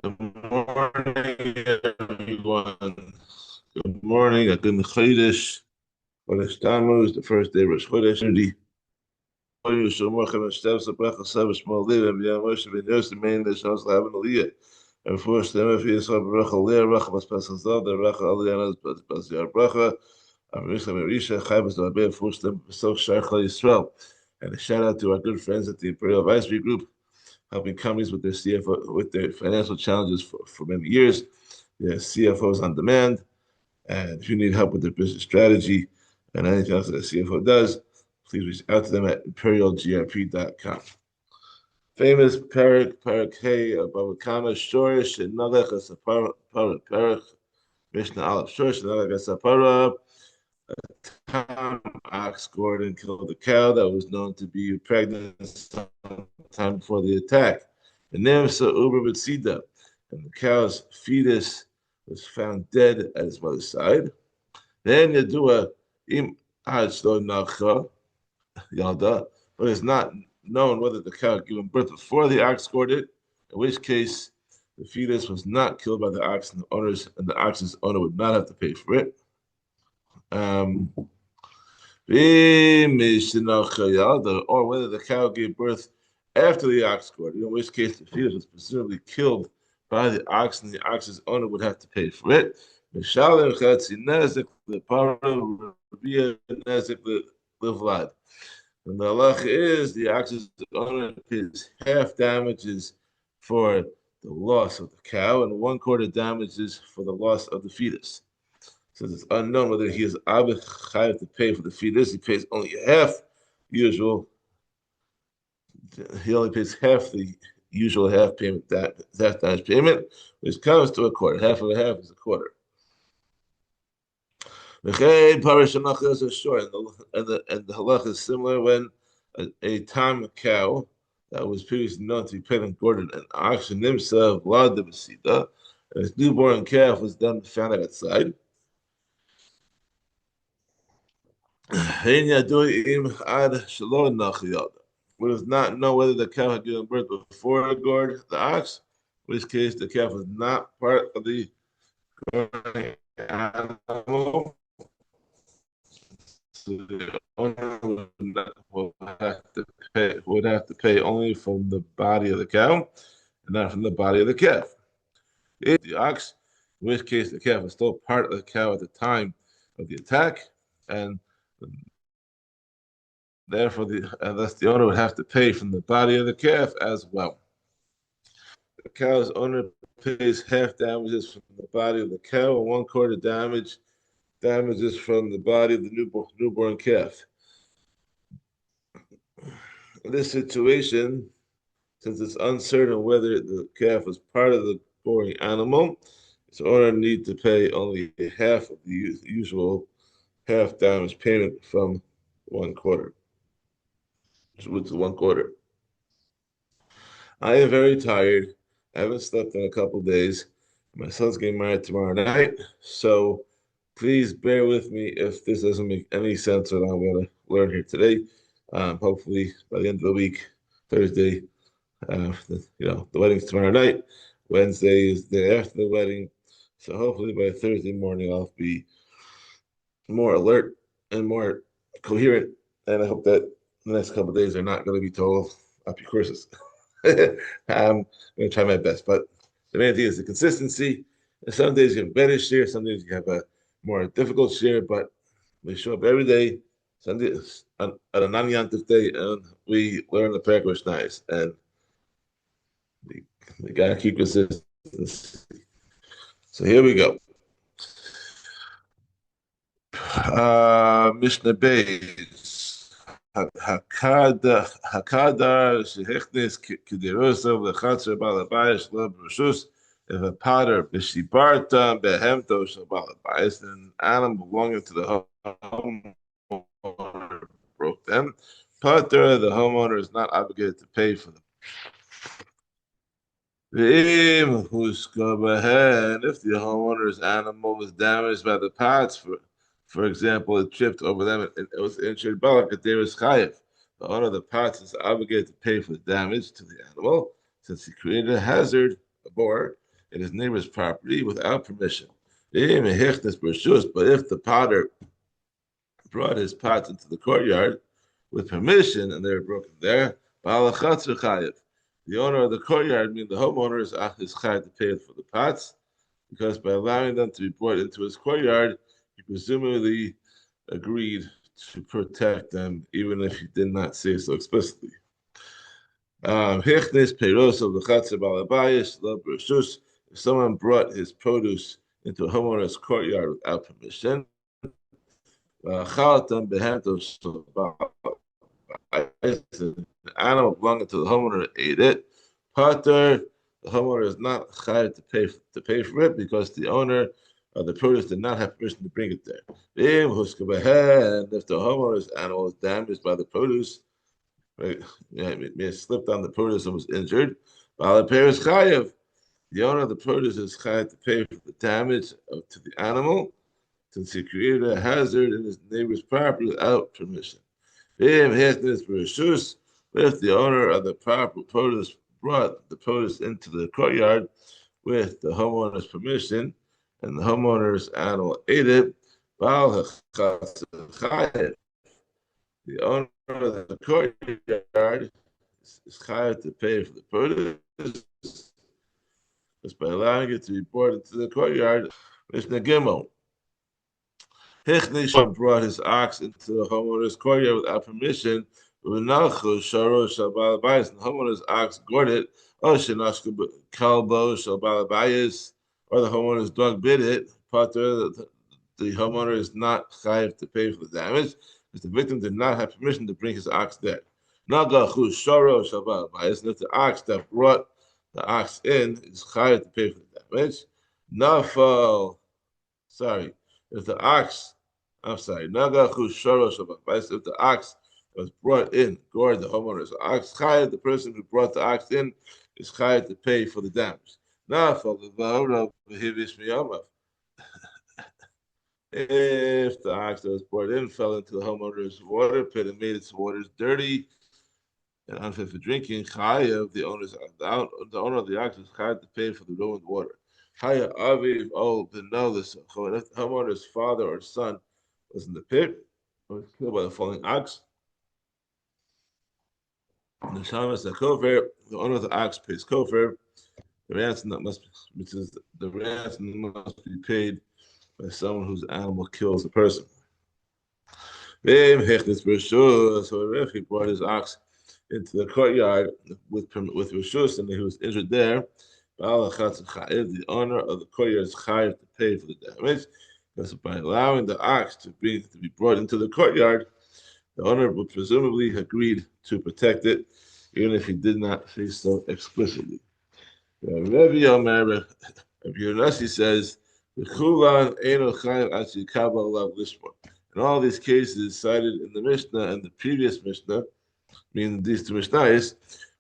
Good morning, everyone. Good morning. A good Chodesh. Chodesh Tammuz, the first day of Rosh Chodesh. And first, them if you saw bracha leah, bracha bas pesach zod, the bracha aliyana bas yar bracha, Amisha Marisha, Chaybas Labeh, first them so Sharcha Yisrael. And a shout out to our good friends at the Imperial Advisory Group, helping companies with their CFO, with their financial challenges for many years. Their CFOs on demand. And if you need help with their business strategy and anything else that a CFO does, please reach out to them at imperialgrp.com. Famous Perek, Hey, Bava Kamma, Shorish, and Nalech, Asapara, Perek, Mishnah Aleph, Shorish, Nalech, Asapara, ox gored and killed a cow that was known to be pregnant sometime before the attack. The Nemsa Uber Betsida, and the cow's fetus was found dead at his mother's side. Then Yadua Im Hajdo Nacha Yalda, but it's not known whether the cow had given birth before the ox gored it, in which case the fetus was not killed by the ox and the owners, and the ox's owner would not have to pay for it. Um, or whether the cow gave birth after the ox gored, in which case the fetus was presumably killed by the ox and the ox's owner would have to pay for it. And the halacha is the ox's owner pays half damages for the loss of the cow and one quarter damages for the loss of the fetus. Since it's unknown whether he is chayav to pay for the fetus, he pays only half usual. He only pays half the usual half payment, that damage payment, which comes to a quarter. Half of a half is a quarter. And the halach is similar when a tam cow that was previously known to be pregnant gored an ox and himself blood the besida, and his newborn calf was then found outside. One does not know whether the cow had given birth before it gored the ox, in which case the calf was not part of the animal. So the owner would have to pay only from the body of the cow and not from the body of the calf. If the ox, in which case the calf was still part of the cow at the time of the attack, and therefore thus the owner would have to pay from the body of the calf as well. The cow's owner pays half damages from the body of the cow and one quarter damages from the body of the newborn calf. In this situation, since it's uncertain whether the calf was part of the goring animal, its owner need to pay only half of the usual half damage payment from one quarter, which is one quarter. I am very tired. I haven't slept in a couple of days. My son's getting married tomorrow night, so please bear with me if this doesn't make any sense what I'm going to learn here today. Hopefully, by the end of the week, Thursday, the wedding's tomorrow night. Wednesday is the day after the wedding, so hopefully by Thursday morning I'll be more alert and more coherent. And I hope that the next couple of days are not going to be total happy courses. I'm going to try my best, but the main thing is the consistency. Some days you have a better shiur, some days you have a more difficult shiur, but we show up every day, Sunday at a non-yantif day, and we learn the Perek nice, and we got to keep consistency. So here we go. Mishnah Beis. Hakadar shehechnes kederosav lechatzer balabayis lo b'rishus. If a potter b'shibarta behemto shabalabayis, an animal belonging to the homeowner broke them, potter, the homeowner is not obligated to pay for them. If the homeowner's animal was damaged by the pots, for example, it tripped over them and it was injured, there is chayiv. The owner of the pots is obligated to pay for the damage to the animal since he created a hazard, a bore, in his neighbor's property without permission. But if the potter brought his pots into the courtyard with permission and they were broken there, the owner of the courtyard, meaning the homeowner, is chayav to pay for the pots, because by allowing them to be brought into his courtyard, he presumably agreed to protect them, even if he did not say so explicitly. If someone brought his produce into a homeowner's courtyard without permission, the animal belonging to the homeowner ate it. Potter, the homeowner is not chayav to pay for it, because the owner of the produce did not have permission to bring it there. And if the homeowner's animal is damaged by the produce, right, it may have slipped on the produce and was injured, the owner of the produce is chayav to pay for the damage to the animal, since he created a hazard in his neighbor's property without permission. But if the owner of the proper produce brought the produce into the courtyard with the homeowner's permission, and the homeowner's animal ate it, the owner of the courtyard is chayav to pay for the produce just by allowing it to be brought into the courtyard. Mishnah Gimel. Hichnish brought his ox into the homeowner's courtyard without permission. And the homeowner's ox gored it, or the homeowner's dog bit it. The homeowner is not chayav to pay for the damage, because the victim did not have permission to bring his ox there. And if the ox that brought the ox in is chayav to pay for the damage, if the ox, if the ox was brought in, gored the homeowner's ox, chayav, the person who brought the ox in, is chayav to pay for the damage. If the ox that was brought in fell into the homeowner's water pit and made its waters dirty and unfit for drinking, chayav, the owner of the ox is chayav to pay for the ruined water. Chayav aviv, the homeowner's father or son was in the pit or was killed by the falling ox. The owner of the ox pays kofar. The ransom must be paid by someone whose animal kills the person. So if he brought his ox into the courtyard with reshus and he was injured there, the owner of the courtyard is chayav to pay for the damage, because by allowing the ox to be brought into the courtyard, the owner would presumably agreed to protect it, even if he did not say so explicitly. Rabbi Yonasi says, in all these cases cited in the Mishnah and the previous Mishnah, meaning these two Mishnahs,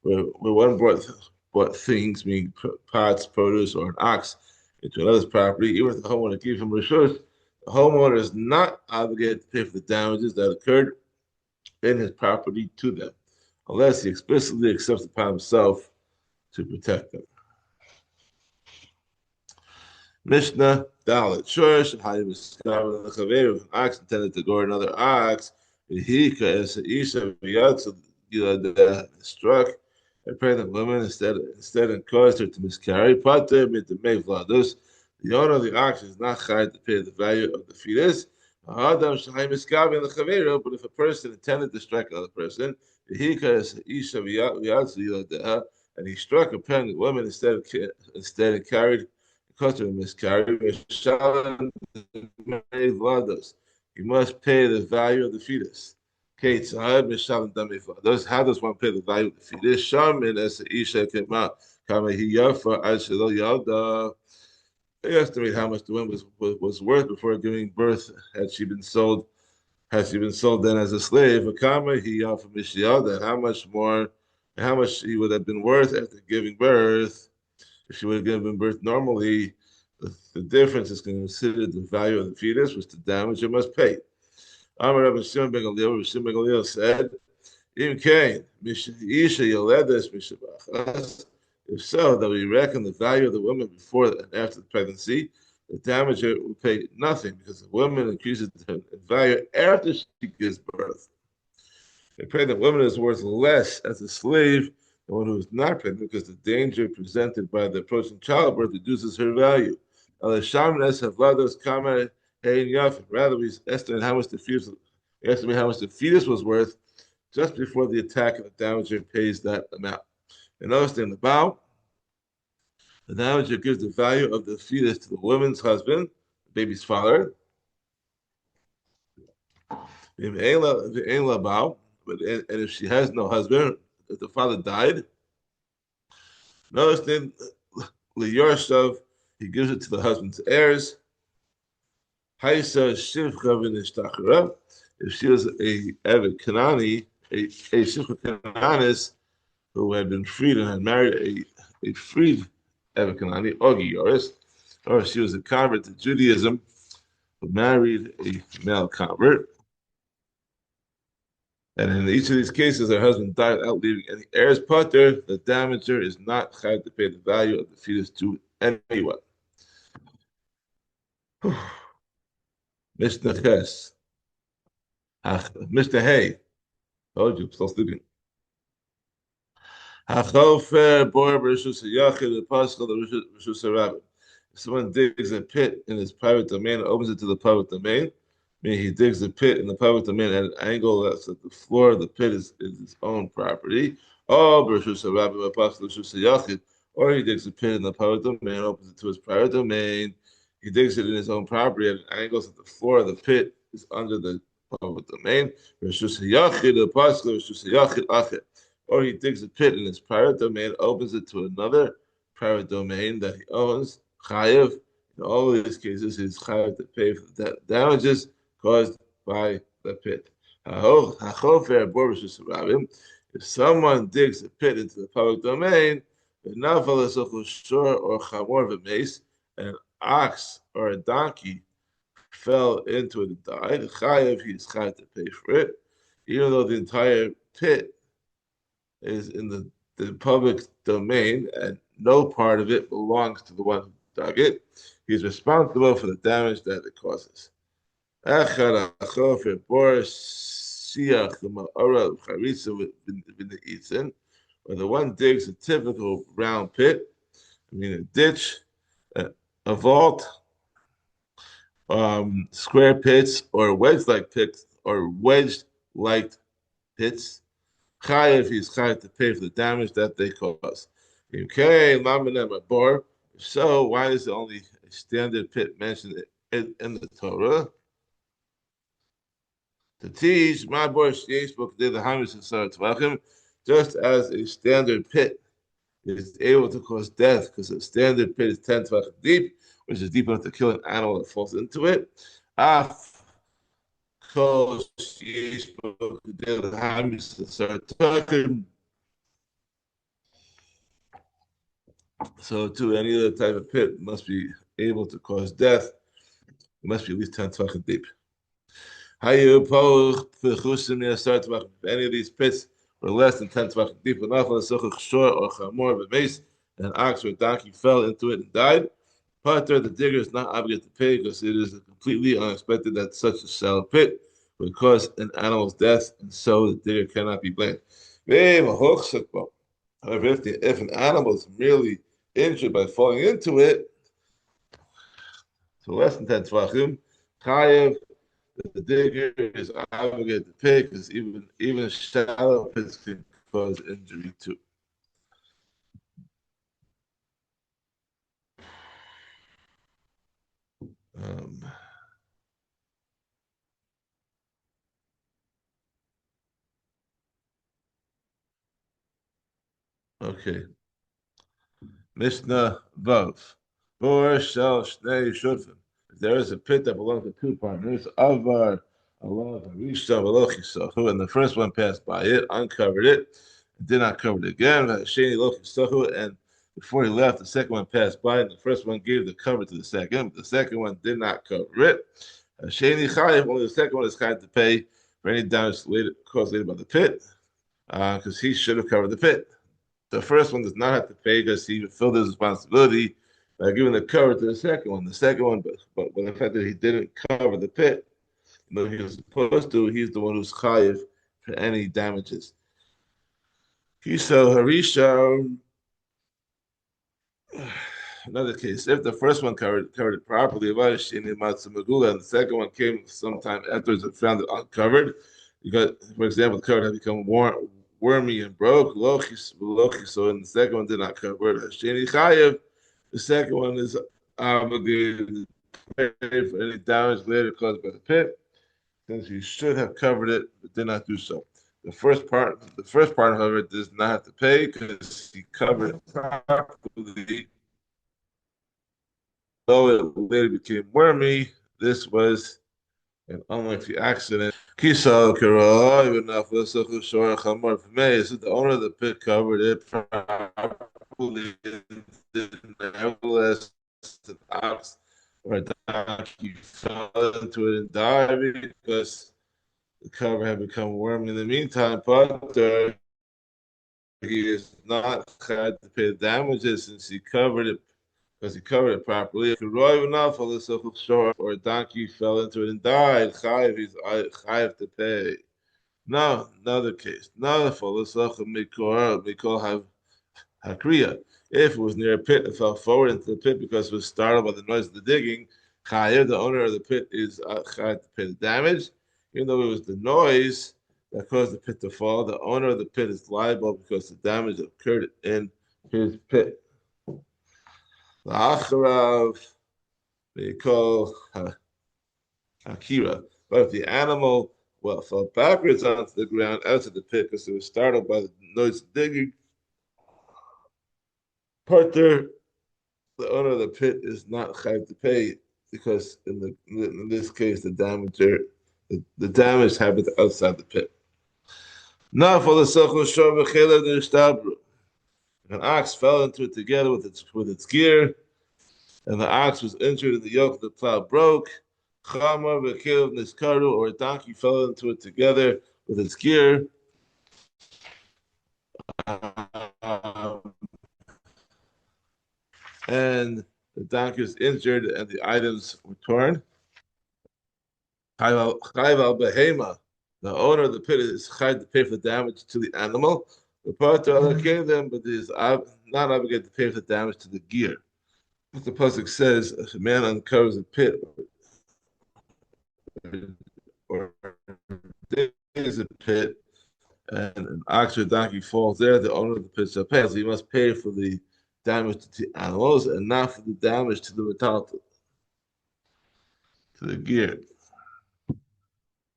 where one brought things, meaning pots, produce, or an ox, into another's property, even if the homeowner gave him reshus, the homeowner is not obligated to pay for the damages that occurred in his property to them, unless he explicitly accepts upon himself to protect them. Mishnah Dalit Shurish and Hayim Iskav the Chaveru, ox intended to gore another ox, Hika as Isha Viyatsu struck a pregnant woman instead and caused her to miscarry. Pater mit Mei Vladus, the owner of the ox is not chayav to pay the value of the fetus. Adam Shahayim Iskav in the Chaveru, but if a person intended to strike another person, Hika as Isha Viyatsu and he struck a pregnant woman instead and carried because of a miscarriage, he must pay the value of the fetus. How does one pay the value of the fetus? They estimate how much the woman was worth before giving birth. Had she been sold then as a slave? Kamma, how much she would have been worth after giving birth. If she would have given birth normally, the difference is considered the value of the fetus, which the damage it must pay. Amar Rabbi Shimon ben Gamliel said, if If so, that we reckon the value of the woman before and after the pregnancy, the damager will pay nothing because the woman increases in value after she gives birth. A pregnant woman is worth less as a slave than one who is not pregnant because the danger presented by the approaching childbirth reduces her value. Rather, we estimate how much the fetus was worth just before the attack, and the damager pays that amount. And notice in the bow, the damager gives the value of the fetus to the woman's husband, the baby's father. And if she has no husband, if the father died, notice then Liyarshav, he gives it to the husband's heirs. Haisa Shivcha v'nishtachara. If she was a Evid Kanani, a Shivcha Kananis who had been freed and had married a freed Evid Kanani, Ogi Yoris, or she was a convert to Judaism who married a male convert. And in each of these cases, her husband died without leaving any heirs. Potter, the damager is not chayav to pay the value of the fetus to anyone. Mishnah Ches. Mishnah Hey. Told you, still sleeping. Hachofer bor b'rishus hayachid apostle b'rishus harabim. If someone digs a pit in his private domain and opens it to the public domain, meaning he digs a pit in the public domain at an angle that's at the floor of the pit is his own property. Oh, b'rishus harabim apostle b'rishus hayachid. Or he digs a pit in the public domain and opens it to his private domain. He digs it in his own property at an angle so the floor of the pit is under the public domain. B'rishus hayachid apostle b'rishus hayachid achid. Or he digs a pit in his private domain, opens it to another private domain that he owns, chayiv. In all of these cases, he's chayiv to pay for the damages caused by the pit. If someone digs a pit into the public domain, or and an ox or a donkey fell into it and died, chayiv, he is chayiv to pay for it, even though the entire pit is in the public domain and no part of it belongs to the one who dug it. He's responsible for the damage that it causes. Where the one digs a typical round pit, I mean a ditch, a vault, square pits, or wedge-like pits, or wedge-like pits. Chayev, he's chayev to pay for the damage that they cause. Okay, bar. So why is it only a standard pit mentioned in the Torah? To teach my boy book did the Hamis and Sarah Tvachim, just as a standard pit is able to cause death because a standard pit is 10 tvachim deep, which is deep enough to kill an animal that falls into it. So to any other type of pit must be able to cause death. It must be at least 10 tvachim deep. If any of these pits were less than 10 tvachim deep enough, or an ox or a donkey fell into it and died, Potter, the digger, is not obligated to pay because it is completely unexpected that such a shallow pit would cause an animal's death, and so the digger cannot be blamed. However, if an animal is merely injured by falling into it, so less than 10 tvachim, chayev, the digger is obligated to pay because even shallow pits can cause injury too. Okay. Mishnah Vav. Bor shel shnei shutfim. If there is a pit that belongs to two partners, Avar, Allah, Harisha, Velochisahu, and the first one passed by it, uncovered it, and did not cover it again, Sheni Lochisahu, and before he left, the second one passed by, and the first one gave the cover to the second, but the second one did not cover it. Sheni Chayiv, only the second one is kind to pay for any damage caused later by the pit, because he should have covered the pit. The first one does not have to pay because he fulfilled his responsibility by giving the cover to the second one. The second one, but the fact that he didn't cover the pit, he was supposed to, he's the one who's chayiv for any damages. So Harisha, another case, if the first one covered it properly, and the second one came sometime afterwards and found it uncovered, because, for example, the cover had become wormy and broke, lochis, so in the second one did not cover it. Hasheni chayev, the second one is obligated to pay for any damage later caused by the pit, since he should have covered it but did not do so. The first part, however, does not have to pay because he covered it properly. Though it later became wormy, this was an unlikely accident. Kisa Kira, even if this is short Kamma for me, so the owner of the pit covered it properly. Nevertheless, an ox or a donkey fell into it and died because the cover had become wormy. In the meantime, Potter, he is not had to pay the damages since he covered it because he covered it properly. If or a donkey fell into it and died, he's chayiv to pay. Now, another case. Another philosopher mikol have hakriya. If it was near a pit and fell forward into the pit because it was startled by the noise of the digging, chayiv, the owner of the pit, is chayiv to pay the damage. Even though it was the noise that caused the pit to fall, the owner of the pit is liable because the damage occurred in his pit. Acharav, they call Akira. But if the animal fell backwards onto the ground out of the pit because it was startled by the noise of digging, Partner, the owner of the pit is not chayav to pay because in this case the damage happened outside the pit. Now for the sochel shor v'chela d'ishtabru. An ox fell into it together with its gear, and the ox was injured and the yoke of the plow broke. Kamma v'chela niskaru, or a donkey fell into it together with its gear. And the donkey was injured and the items were torn. Chayv behema, the owner of the pit is chayv to pay for the damage to the animal. The part to allocate them, but is not obligated to pay for the damage to the gear. The pasuk says, if a man uncovers a pit or digs a pit, and an ox or donkey falls there, the owner of the pit shall pay. So he must pay for the damage to the animals and not for the damage to the metal, to the gear.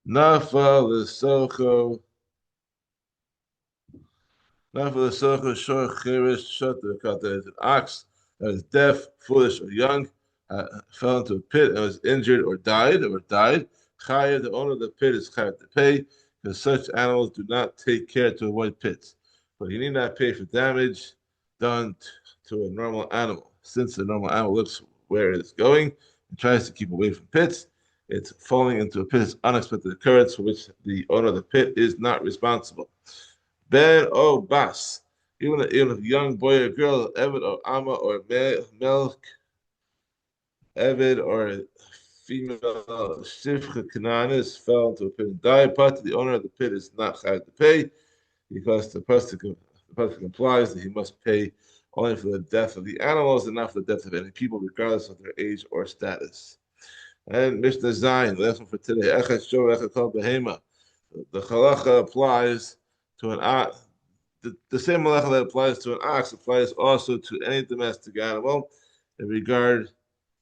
Nafa l'socho, shor cherish shutter. There's an ox that is deaf, foolish, or young, fell into a pit and was injured or died. Chaya, the owner of the pit, is chayav to pay because such animals do not take care to avoid pits. But he need not pay for damage done to a normal animal. Since the normal animal looks where it is going and tries to keep away from pits, it's falling into a pit is unexpected occurrence for which the owner of the pit is not responsible. Ben o bas, even if a young boy or girl, Evid or Amma or male Evid or female Shifcha Cananis fell into a pit and died, but the owner of the pit is not chayav to pay because the person implies that he must pay only for the death of the animals and not for the death of any people, regardless of their age or status. And Mishnah Zayin, the lesson for today, Echad Shor Echad Kol Behema. The halacha applies to an ox. The same halacha that applies to an ox applies also to any domestic animal in regard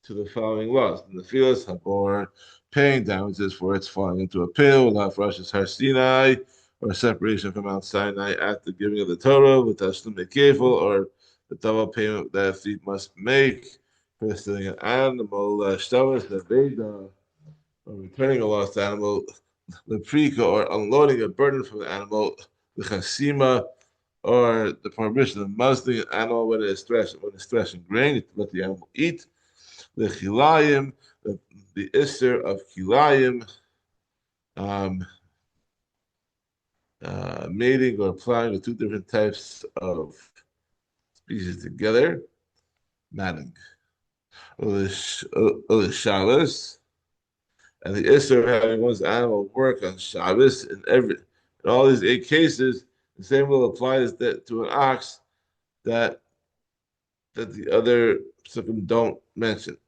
to the following laws. In the fields, Habor, paying damages for its falling into a pit, without Rosh's Har Sinai, or separation from Mount Sinai at the giving of the Torah, with Tashlum Kefil, or the double payment that a thief must make for stealing an animal, Shtavas, the Veda, or returning a lost animal, the Prika, or unloading a burden from the animal, the Chasima, or the prohibition of muzzling an animal when it's threshing grain, to let the animal eat, the Chilayim, the Isser of Chilayim, mating or applying the two different types of species together, matting. Or the Shabbos, and the issue of having one's animal work on Shabbos in all these eight cases, the same will apply as that to an ox that the other psukim don't mention.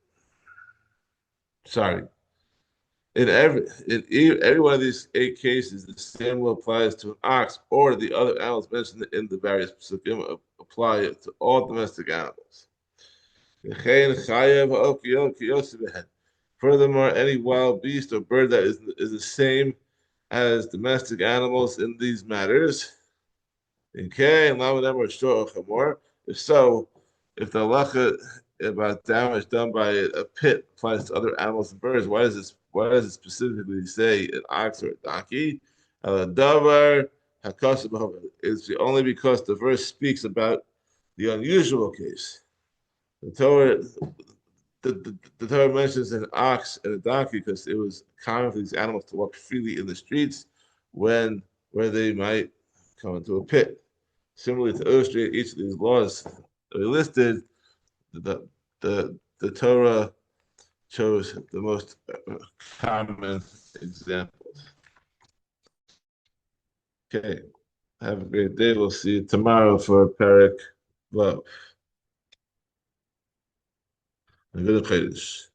Sorry. Every one of these eight cases, the same will apply as to an ox or the other animals mentioned in the various psukim apply it to all domestic animals. Furthermore, any wild beast or bird that is the same as domestic animals in these matters. Okay, and Lamadam or Shor or Chamor. If so, if the halacha about damage done by a pit applies to other animals and birds, why does it specifically say an ox or a donkey? Davar hakasab is only because the verse speaks about the unusual case. The Torah the Torah mentions an ox and a donkey because it was common for these animals to walk freely in the streets where they might come into a pit. Similarly, to illustrate each of these laws that we listed, the Torah chose the most common examples. Okay, have a great day. We'll see you tomorrow for Perek Vav. Good Chodesh.